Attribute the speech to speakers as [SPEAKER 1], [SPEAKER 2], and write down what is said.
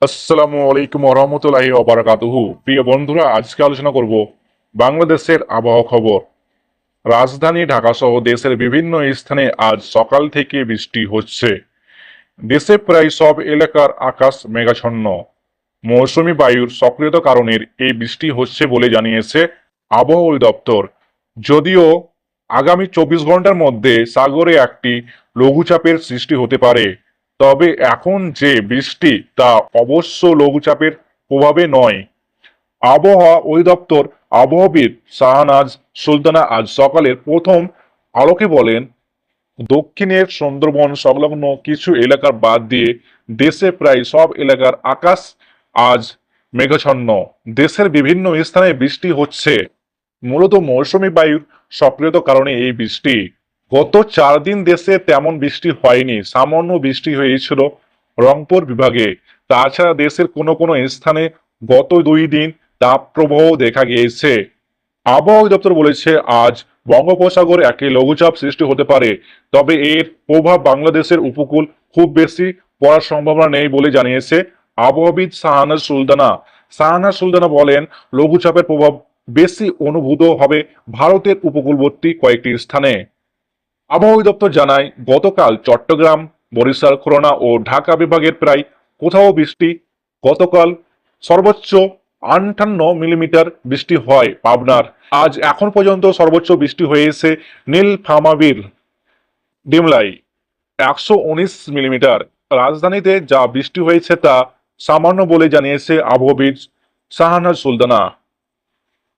[SPEAKER 1] আসসালামু আলাইকুম রহমতুল্লাহি ওবারাকাতুহু। প্রিয় বন্ধুরা, আজকে আলোচনা করব বাংলাদেশের আবহাওয়া খবর। রাজধানী ঢাকা সহ দেশের বিভিন্ন স্থানে আজ সকাল থেকে বৃষ্টি হচ্ছে। দেশে প্রায় সব এলাকার আকাশ মেঘাচ্ছন্ন। মৌসুমী বায়ুর সক্রিয়তার কারণে এই বৃষ্টি হচ্ছে বলে জানিয়েছে আবহাওয়া অধিদপ্তর। যদিও আগামী 24 ঘন্টার মধ্যে সাগরে একটি লঘুচাপের সৃষ্টি হতে পারে, তবে এখন যে বৃষ্টি তা অবশ্য লঘুচাপের প্রভাবে নয়। আবহাওয়া অধিদপ্তর আবহাওয়াবিদ শাহনাজ সুলতানা আজ সকালের প্রথম আলোকে বলেন, দক্ষিণের সুন্দরবন সংলগ্ন কিছু এলাকার বাদ দিয়ে দেশে প্রায় সব এলাকার আকাশ আজ মেঘাচ্ছন্ন। দেশের বিভিন্ন স্থানে বৃষ্টি হচ্ছে। মূলত মৌসুমী বায়ুর সক্রিয়তার কারণে এই বৃষ্টি। গত 4 দিন দেশে তেমন বৃষ্টি হয়নি, সামান্য বৃষ্টি হয়েছিল রংপুর বিভাগে। তাছাড়া দেশের কোনো কোনো স্থানে গত 2 দিন তাপপ্রবাহ দেখা গিয়েছে। আবহাওয়া দপ্তর বলেছে, আজ বঙ্গোপসাগরে একটি লঘুচাপ সৃষ্টি হতে পারে, তবে এর প্রভাব বাংলাদেশের উপকূল খুব বেশি পড়ার সম্ভাবনা নেই বলে জানিয়েছে আবহাওয়াবিদ শাহনাজ সুলতানা বলেন, লঘুচাপের প্রভাব বেশি অনুভূত হবে ভারতের উপকূলবর্তী কয়েকটি স্থানে। আবহাওয়া দপ্তর জানায়, গতকাল চট্টগ্রাম, বরিশাল, খুলনা ও ঢাকা বিভাগের প্রায় কোথাও বৃষ্টি। গতকাল সর্বোচ্চ 58 মিলিমিটার বৃষ্টি হয় পাবনার। আজ এখন পর্যন্ত সর্বোচ্চ বৃষ্টি হয়েছে নীলফামারীর ডিমলায় 119 মিলিমিটার। রাজধানীতে যা বৃষ্টি হয়েছে তা সামান্য বলে জানিয়েছে আবহাওয়াবিদ শাহনাজ সুলতানা।